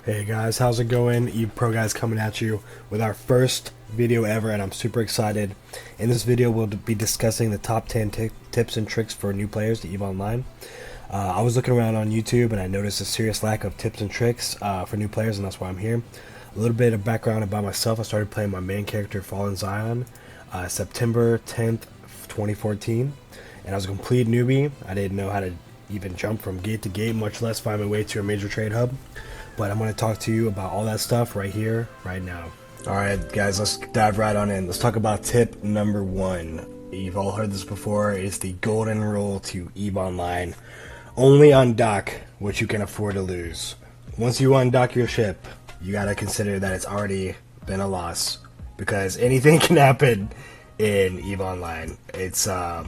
Hey guys, how's it going? Eve Pro guys coming at you with our first video ever, and I'm super excited. In this video we'll be discussing the top 10 tips and tricks for new players to EVE Online. I was looking around on YouTube and I noticed a serious lack of tips and tricks for new players, and that's why I'm here. A little bit of background about myself. I started playing my main character Fallen Zion September 10th, 2014, and I was a complete newbie. I didn't know how to even jump from gate to gate, much less find my way to a major trade hub. But I'm going to talk to you about all that stuff right here, right now. Alright guys, let's dive right on in. Let's talk about tip number 1. You've all heard this before. It's the golden rule to EVE Online. Only undock what you can afford to lose. Once you undock your ship, you got to consider that it's already been a loss, because anything can happen in EVE Online. It's a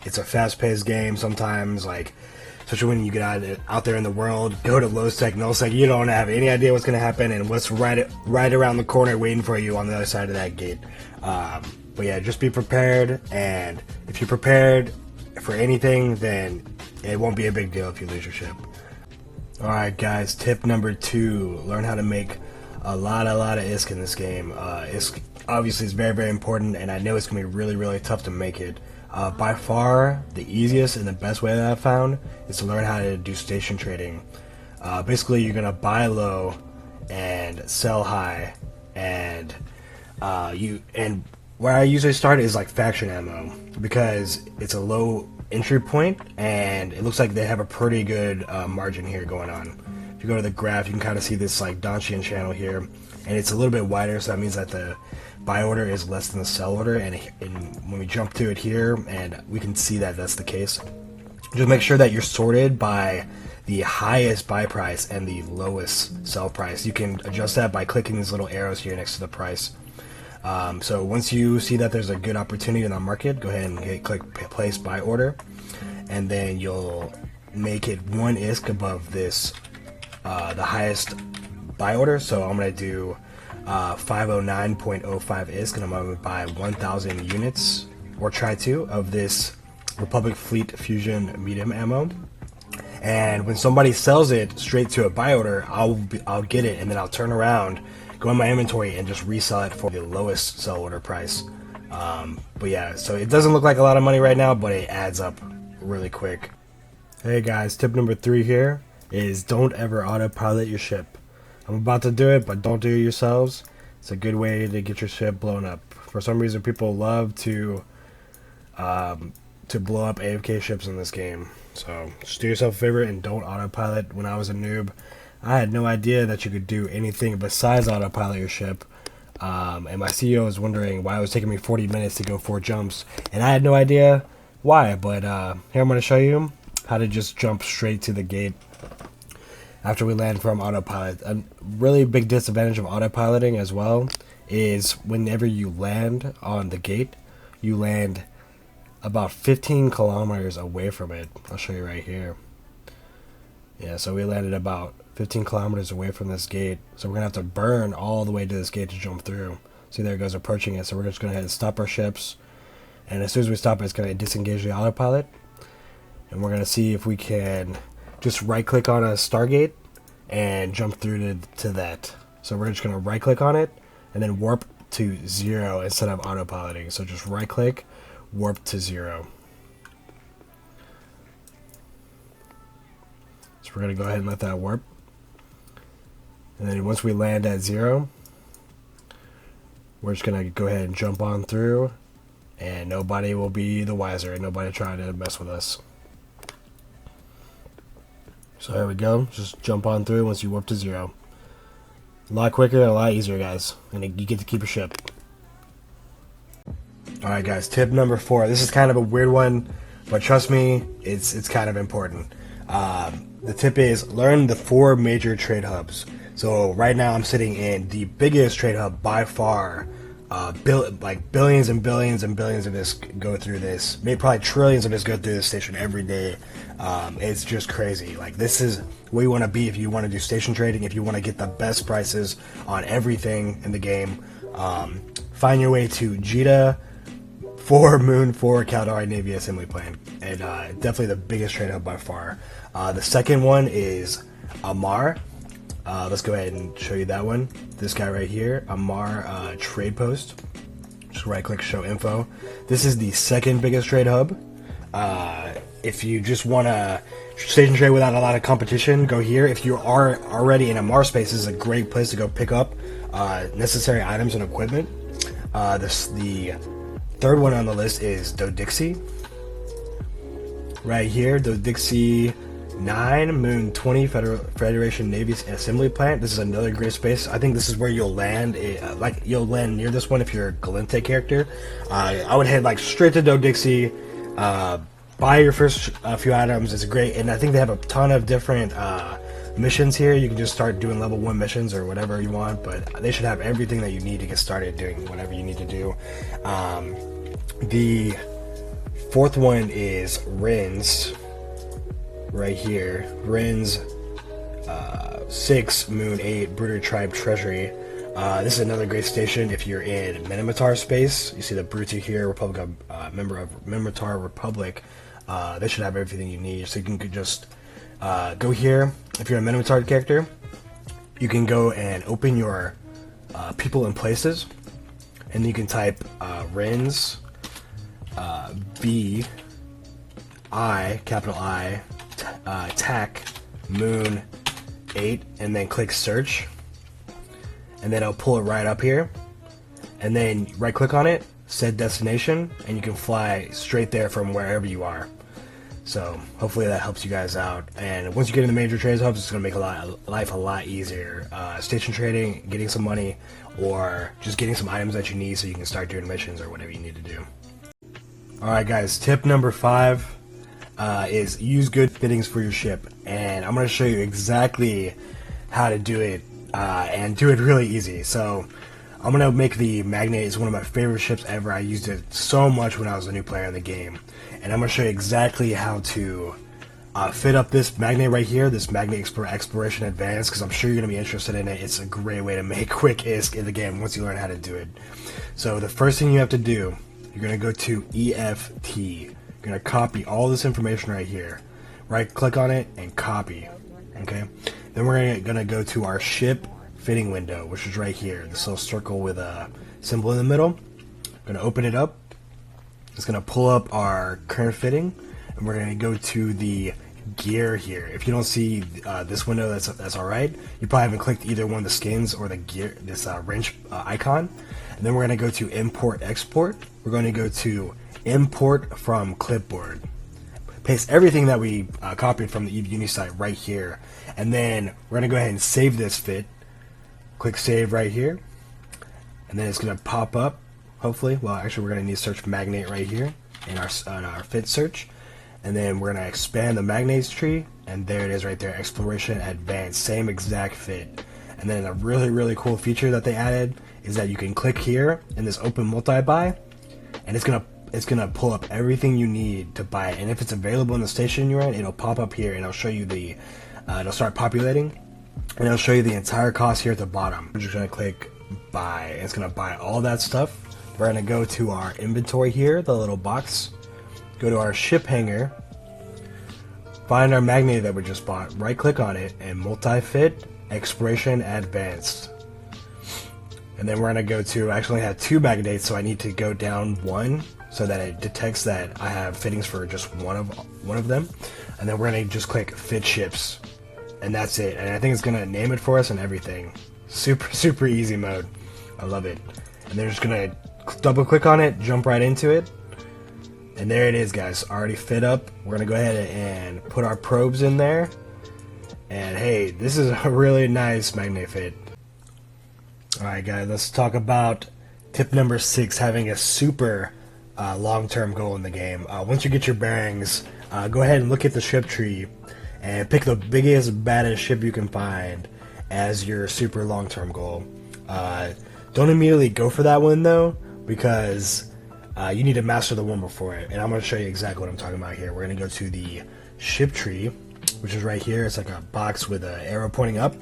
fast-paced game sometimes, especially when you get out there in the world, go to low sec, null sec, you don't have any idea what's going to happen and what's right around the corner waiting for you on the other side of that gate. But yeah, just be prepared, and if you're prepared for anything, then it won't be a big deal if you lose your ship. Alright guys, tip number 2, learn how to make a lot of ISK in this game. ISK obviously is very, very important, and I know it's going to be really, really tough to make it. By far, the easiest and the best way that I've found is to learn how to do station trading. Basically, you're gonna buy low and sell high, and where I usually start is like faction ammo, because it's a low entry point and it looks like they have a pretty good margin here going on. If you go to the graph, you can kind of see this like Donchian channel here, and it's a little bit wider, so that means that the buy order is less than the sell order, and when we jump to it here, and we can see that that's the case. Just make sure that you're sorted by the highest buy price and the lowest sell price. You can adjust that by clicking these little arrows here next to the price. So once you see that there's a good opportunity in the market, go ahead and click place buy order, and then you'll make it 1 ISK above this, the highest buy order. So I'm going to do 509.05 ISK, and I'm going to buy 1,000 units, or try to, of this Republic Fleet Fusion medium ammo. And when somebody sells it straight to a buy order, I'll get it, and then I'll turn around, go in my inventory, and just resell it for the lowest sell order price. But yeah, so it doesn't look like a lot of money right now, but it adds up really quick. Hey guys, tip number 3 here is don't ever autopilot your ship. I'm about to do it, but don't do it yourselves. It's a good way to get your ship blown up. For some reason, people love to blow up AFK ships in this game. So just do yourself a favor and don't autopilot. When I was a noob, I had no idea that you could do anything besides autopilot your ship. And my CEO was wondering why it was taking me 40 minutes to go 4 jumps, and I had no idea why. But here I'm going to show you how to just jump straight to the gate after we land from autopilot. A really big disadvantage of autopiloting as well is whenever you land on the gate, you land about 15 kilometers away from it. I'll show you right here. Yeah, so we landed about 15 kilometers away from this gate, so we're gonna have to burn all the way to this gate to jump through. See, there it goes, approaching it. So we're just gonna head and stop our ships, and as soon as we stop it, it's gonna disengage the autopilot, and we're gonna see if we can just right click on a Stargate and jump through to that. So we're just going to right click on it and then warp to 0 instead of autopiloting. So just right click, warp to 0. So we're going to go ahead and let that warp. And then once we land at 0, we're just going to go ahead and jump on through, and nobody will be the wiser, and nobody trying to mess with us. So there we go, just jump on through once you warp to 0. A lot quicker and a lot easier, guys, and you get to keep your ship. Alright guys, tip number 4. This is kind of a weird one, but trust me, it's kind of important. The tip is learn the 4 major trade hubs. So right now I'm sitting in the biggest trade hub by far. Billions and billions and billions of ISK go through this. Maybe probably trillions of ISK go through this station every day. It's just crazy. Like, this is where you want to be if you want to do station trading, if you want to get the best prices on everything in the game. Find your way to Jita, 4 Moon, 4 Caldari Navy Assembly Plant, and definitely the biggest trade hub by far. The second one is Amarr. Let's go ahead and show you that one. This guy right here, Amarr trade post. Just right click show info. This is the second biggest trade hub. If you just want to station trade without a lot of competition, go here. If you are already in amarr space, this is a great place to go pick up necessary items and equipment. The third one on the list is Dodixie. Right here, Dodixie 9, Moon 20, Federation Navy Assembly Plant. This is another great space. I think this is where you'll land. You'll land near this one if you're a Galente character. I would head like straight to Dodixie. Buy your first few items. It's great, and I think they have a ton of different missions here. You can just start doing level 1 missions or whatever you want, but they should have everything that you need to get started doing whatever you need to do. The fourth one is Rins. Right here, Rins 6, Moon 8, Brooder Tribe Treasury. This is another great station if you're in Minotaur space. You see the Brutu here, member of Minotaur Republic. They should have everything you need, so you can just go here. If you're a Minotaur character, you can go and open your people and places, and you can type Rins B I, capital I, TAC Moon 8, and then click search, and then it'll pull it right up here, and then right click on it, set destination, and you can fly straight there from wherever you are. So hopefully that helps you guys out, and once you get in the major trades hubs, it's going to make life a lot easier. Station trading, getting some money, or just getting some items that you need so you can start doing missions or whatever you need to do. Alright guys, tip number 5 is use good fittings for your ship, and I'm going to show you exactly how to do it, and do it really easy. So I'm going to make the Magnate. It's one of my favorite ships ever. I used it so much when I was a new player in the game, and I'm going to show you exactly how to fit up this Magnate right here, this Magnate Exploration Advanced, because I'm sure you're going to be interested in it. It's a great way to make quick ISK in the game once you learn how to do it. So the first thing you have to do, you're going to go to EFT. You're going to copy all this information right here. Right click on it and copy. Okay. Then we're going to go to our ship fitting window, which is right here. This little circle with a symbol in the middle. I'm going to open it up. It's going to pull up our current fitting, and we're going to go to the gear here. If you don't see this window, that's all right. You probably haven't clicked either one of the skins or the gear, this wrench icon. And then we're going to go to import export. We're going to go to import from clipboard. Paste everything that we copied from the Uni site right here, and then we're going to go ahead and save this fit. Click save right here, and then it's going to pop up, hopefully. Well, actually we're going to need to search Magnate right here in our fit search, and then we're going to expand the Magnates tree, and there it is right there, Exploration Advanced, same exact fit. And then a really cool feature that they added is that you can click here in this open multi-buy, and it's gonna pull up everything you need to buy it. And if it's available in the station you're in, it'll pop up here and it'll show you the it'll start populating, and it'll show you the entire cost here at the bottom. We're just gonna click buy, and it's gonna buy all that stuff. We're gonna go to our inventory here, the little box, go to our ship hangar, find our Magnate that we just bought, right click on it, and multi-fit Exploration Advanced. And then we're gonna go to, I actually have 2 Magnates, so I need to go down 1 so that it detects that I have fittings for just one of them. And then we're gonna just click fit ships, and that's it. And I think it's gonna name it for us and everything. Super easy mode. I love it. And they're just gonna double click on it, jump right into it, and there it is, guys, already fit up. We're gonna go ahead and put our probes in there, and hey, this is a really nice Magnate fit. Alright guys, let's talk about tip number 6, having a super long-term goal in the game. Once you get your bearings, go ahead and look at the ship tree and pick the biggest, baddest ship you can find as your super long-term goal. Don't immediately go for that one though, because you need to master the one before it, and I'm going to show you exactly what I'm talking about here. We're going to go to the ship tree, which is right here. It's like a box with an arrow pointing up.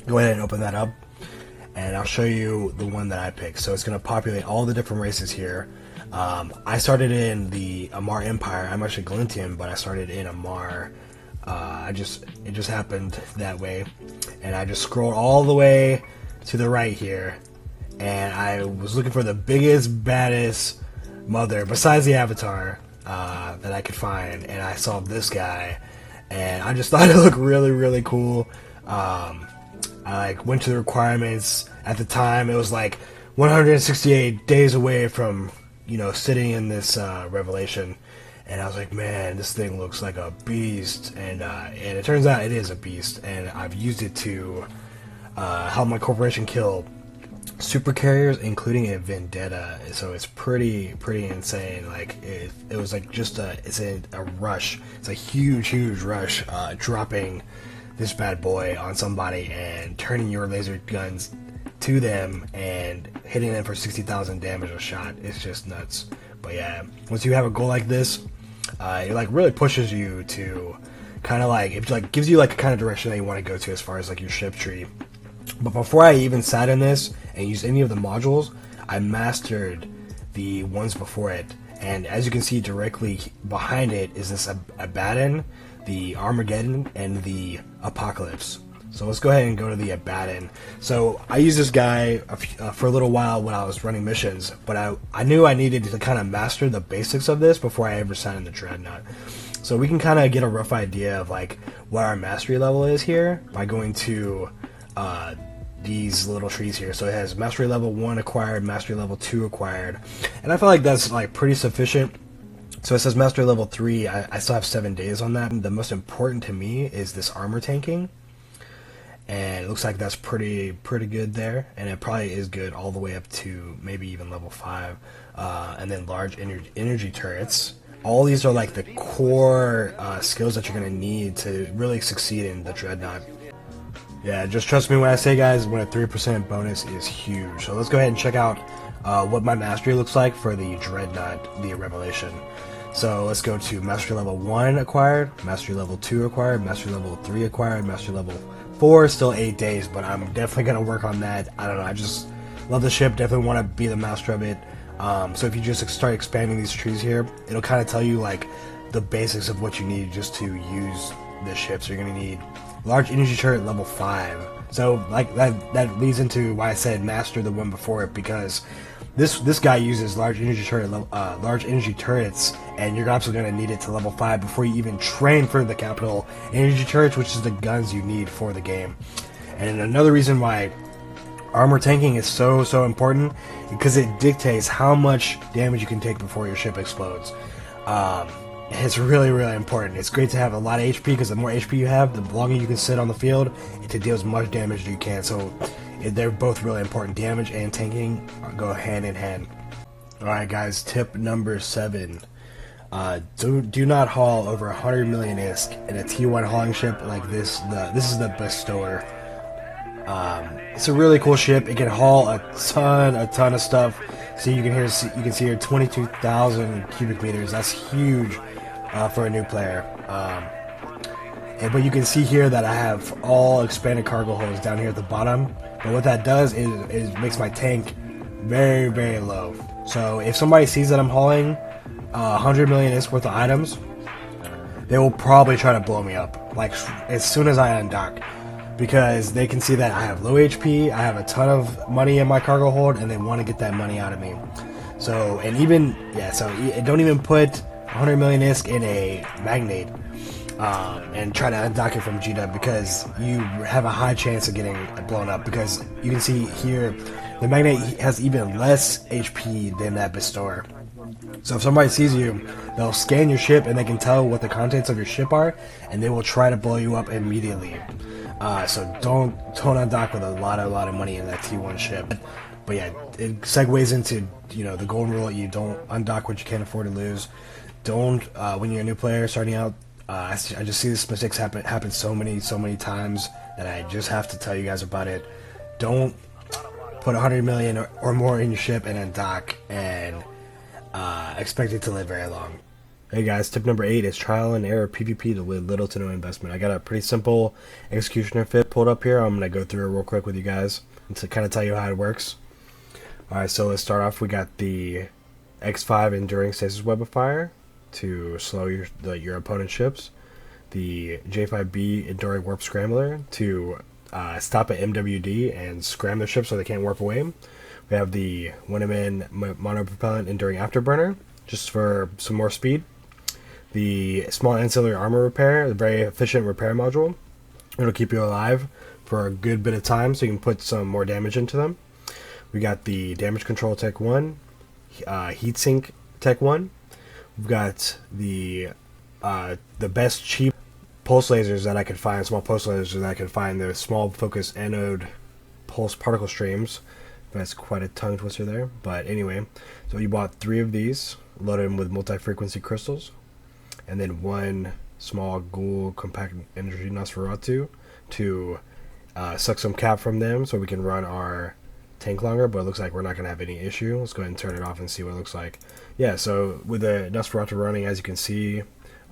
Go ahead and open that up, and I'll show you the one that I picked. So it's going to populate all the different races here. I started in the Amarr Empire. I'm actually Galentian, but I started in Amarr It just happened that way, and I just scrolled all the way to the right here, and I was looking for the biggest, baddest mother besides the avatar that I could find, and I saw this guy, and I just thought it looked really, really cool. I like went to the requirements. At the time, it was like 168 days away from, you know, sitting in this revelation, and I was like, man, this thing looks like a beast, and it turns out it is a beast, and I've used it to help my corporation kill super carriers, including a vendetta. So it's pretty insane. Like it was like just a rush. It's a huge rush, dropping this bad boy on somebody and turning your laser guns to them and hitting them for 60,000 damage a shot. It's just nuts. But yeah, once you have a goal like this, it like really pushes you to kind of like, it like gives you like a kind of direction that you want to go to as far as like your ship tree. But before I even sat in this and used any of the modules, I mastered the ones before it. And as you can see, directly behind it is this Abaddon, the Armageddon, and the Apocalypse. So let's go ahead and go to the Abaddon. So I used this guy for a little while when I was running missions, but I knew I needed to kind of master the basics of this before I ever sat in the Dreadnought. So we can kind of get a rough idea of like what our mastery level is here by going to these little trees here. So it has mastery level 1 acquired, mastery level 2 acquired, and I feel like that's like pretty sufficient. So it says mastery level 3. I still have 7 days on that. And the most important to me is this armor tanking, and it looks like that's pretty good there, and it probably is good all the way up to maybe even level 5. And then large energy turrets. All these are like the core skills that you're going to need to really succeed in the Dreadnought. Yeah, just trust me when I say, guys, when a 3% bonus is huge. So let's go ahead and check out what my mastery looks like for the Dreadnought, the Revelation. So let's go to mastery level 1 acquired, mastery level 2 acquired, mastery level 3 acquired, mastery level 4, still 8 days, but I'm definitely going to work on that. I don't know, I just love the ship, definitely want to be the master of it. So if you just start expanding these trees here, it'll kind of tell you like the basics of what you need just to use this ship. So you're going to need large energy turret level 5. So like that leads into why I said master the one before it, because this guy uses large energy turrets, and you're absolutely going to need it to level 5 before you even train for the capital energy turrets, which is the guns you need for the game. And another reason why armor tanking is so important, because it dictates how much damage you can take before your ship explodes. It's really important. It's great to have a lot of HP, because the more HP you have, the longer you can sit on the field to deal as much damage as you can. So they're both really important. Damage and tanking go hand in hand. Alright guys, tip number 7. Do not haul over 100 million ISK in a T1 hauling ship like this. This is the Bestower. It's a really cool ship. It can haul a ton of stuff. So you can see here 22,000 cubic meters. That's huge for a new player. But you can see here that I have all expanded cargo holds down here at the bottom. But what that does is makes my tank very low. So if somebody sees that I'm hauling 100 million ISK worth of items, they will probably try to blow me up like as soon as I undock, because they can see that I have low HP, I have a ton of money in my cargo hold, and they want to get that money out of me. So, and even, yeah, so don't even put 100 million ISK in a Magnate and try to undock it from GW, because you have a high chance of getting blown up, because you can see here the Magnate has even less HP than that Bestower. So if somebody sees you, they'll scan your ship and they can tell what the contents of your ship are, and they will try to blow you up immediately. So don't undock with a lot of money in that T1 ship. But yeah, it segues into, you know, the golden rule: you don't undock what you can't afford to lose. Don't when you're a new player starting out. I just see this mistakes happen so many times that I just have to tell you guys about it. Don't put 100 million or more in your ship and undock and expect it to live very long. Hey guys, tip number 8 is trial and error PvP with little to no investment. I got a pretty simple executioner fit pulled up here. I'm going to go through it real quick with you guys and to kind of tell you how it works. Alright, so let's start off. We got the X5 Enduring Stasis Webifier to slow your opponent's ships. the J5B Enduring Warp Scrambler to stop at MWD and scram the ship so they can't warp away. We have the Webifier Monopropellant Enduring Afterburner, just for some more speed. The small ancillary armor repair, a very efficient repair module. It'll keep you alive for a good bit of time so you can put some more damage into them. We got the Damage Control Tech 1, Heatsink Tech 1. We've got the best cheap pulse lasers that I could find, small pulse lasers that I could find. The small focus anode pulse particle streams. That's quite a tongue twister there. But anyway, so you bought 3 of these, loaded them with multi-frequency crystals, and then 1 small Ghoul compact energy Nosferatu to suck some cap from them so we can run our tank longer, but it looks like we're not going to have any issue. Let's go ahead and turn it off and see what it looks like. Yeah, so with the Nosferatu running, as you can see,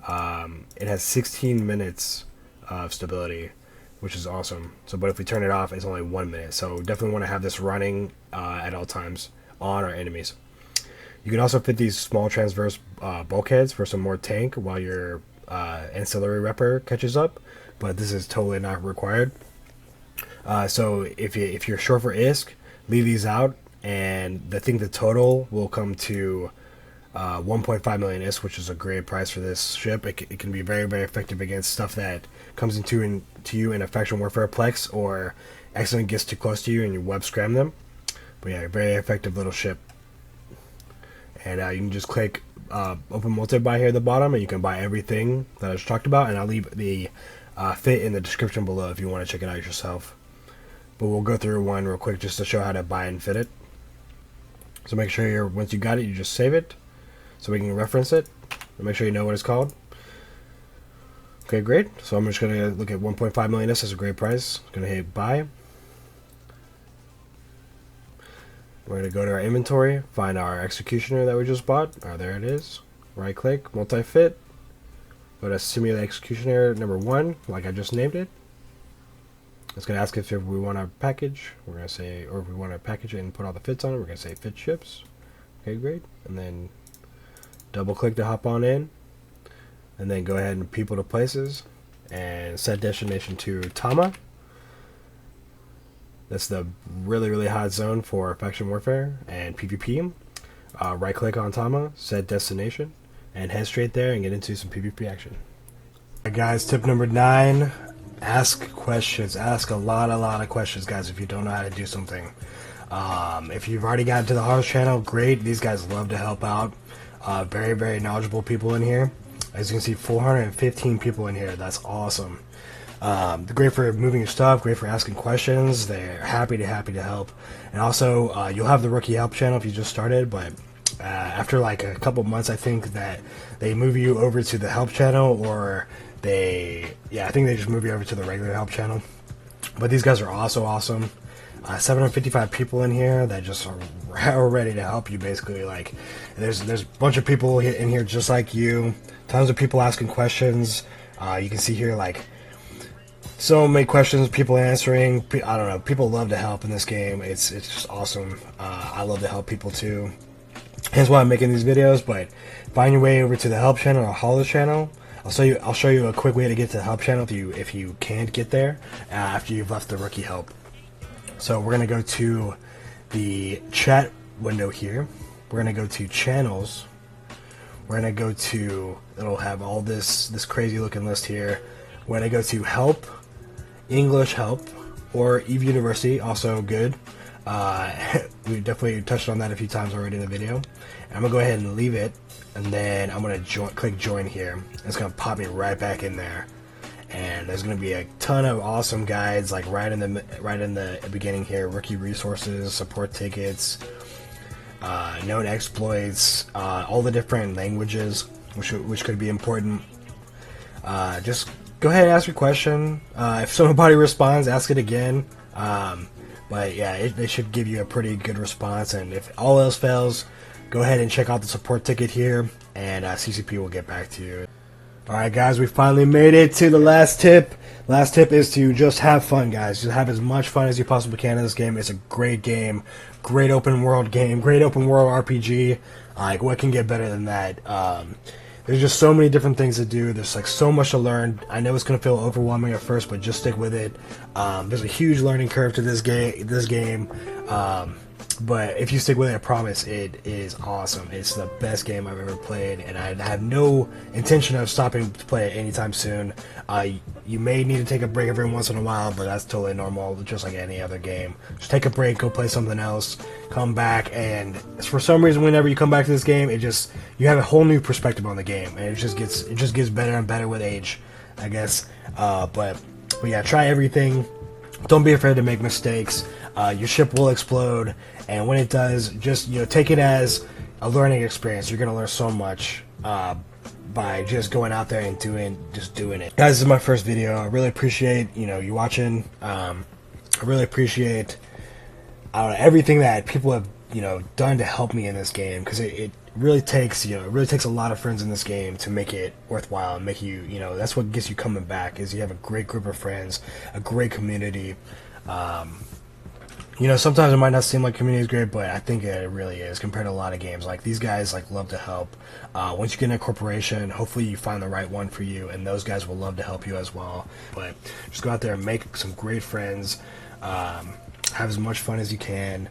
it has 16 minutes of stability, which is awesome. So, but if we turn it off, it's only 1 minute. So definitely want to have this running at all times on our enemies. You can also fit these small transverse bulkheads for some more tank while your ancillary repper catches up, but this is totally not required. So if you're short for ISK, leave these out, and I think the total will come to 1.5 million ISK, which is a great price for this ship. It can be very, very effective against stuff that comes to you in a faction warfare plex, or accidentally gets too close to you and you web scram them. But yeah, very effective little ship. And you can just click open multi-buy here at the bottom, and you can buy everything that I just talked about, and I'll leave the fit in the description below if you want to check it out yourself. But we'll go through one real quick just to show how to buy and fit it. So make sure once you got it, you just save it so we can reference it, and make sure you know what it's called. Okay, great. So I'm just going to look at 1.5 million. This is a great price. Going to hit buy. We're going to go to our inventory, find our executioner that we just bought. There it is. Right click, multi-fit. Go to simulate executioner number 1, like I just named it. It's going to ask us if we want to package. We're going to say, or if we want to package it and put all the fits on it, we're going to say fit ships. Okay, great. And then double click to hop on in. And then go ahead and people to places. And set destination to Tama. That's the really, really hot zone for faction warfare and PvP. Right click on Tama, set destination, and head straight there and get into some PvP action. Alright guys, tip number 9, ask questions. Ask a lot of questions, guys, if you don't know how to do something. If you've already gotten to the Horrors channel, great. These guys love to help out. Very, very knowledgeable people in here. As you can see, 415 people in here. That's awesome. Great for moving your stuff, great for asking questions. They're happy to help. And also, you'll have the rookie help channel if you just started, but after like a couple months, I think that they move you over to the help channel, or I think they just move you over to the regular help channel. But these guys are also awesome. 755 people in here that just are ready to help you, basically. Like, there's a bunch of people in here just like you. Tons of people asking questions. You can see here, like, so many questions, people answering. I don't know, people love to help in this game. It's just awesome. I love to help people too. Hence why I'm making these videos. But find your way over to the help channel or Horrors channel. I'll show you a quick way to get to the help channel if you can't get there after you've left the rookie help. So we're gonna go to the chat window here. We're gonna go to channels. We're gonna go to, it'll have all this crazy looking list here. We're gonna go to help, English help, or EVE University, also good. We definitely touched on that a few times already in the video. And I'm gonna go ahead and leave it, and then I'm gonna click join here. It's gonna pop me right back in there, and there's gonna be a ton of awesome guides, like right in the beginning here. Rookie resources, support tickets, known exploits, all the different languages, which could be important. Just go ahead and ask your question. If somebody responds, ask it again. But yeah, they should give you a pretty good response. And if all else fails, go ahead and check out the support ticket here, and CCP will get back to you. Alright guys, we finally made it to the last tip. Last tip is to just have fun, guys. Just have as much fun as you possibly can in this game. It's a great game. Great open world game. Great open world RPG. Like, what can get better than that? there's just so many different things to do. There's like so much to learn. I know it's gonna feel overwhelming at first, but just stick with it. There's a huge learning curve to this game. But if you stick with it, I promise it is awesome. It's the best game I've ever played, and I have no intention of stopping to play it anytime soon. You may need to take a break every once in a while, but that's totally normal, just like any other game. Just take a break, go play something else, come back, and for some reason, whenever you come back to this game, you have a whole new perspective on the game, and it just gets better and better with age, I guess. But yeah, try everything. Don't be afraid to make mistakes. Your ship will explode, and when it does, just take it as a learning experience. You're gonna learn so much by just going out there and doing it. Guys, this is my first video. I really appreciate you watching. I really appreciate everything that people have done to help me in this game, because it really takes a lot of friends in this game to make it worthwhile and make you that's what gets you coming back, is you have a great group of friends, a great community. Sometimes it might not seem like community is great, but I think it really is compared to a lot of games. Like, these guys love to help. Once you get in a corporation, hopefully you find the right one for you, and those guys will love to help you as well. But just go out there and make some great friends. Have as much fun as you can.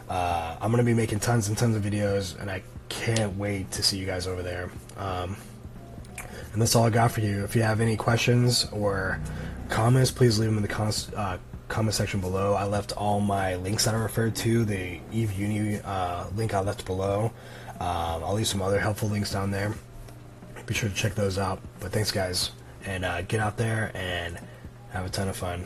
I'm going to be making tons and tons of videos, and I can't wait to see you guys over there. And that's all I got for you. If you have any questions or comments, please leave them in the comment section below. I left all my links that I referred to. The Eve Uni link I left below. I'll leave some other helpful links down there. Be sure to check those out. But thanks, guys, and get out there and have a ton of fun.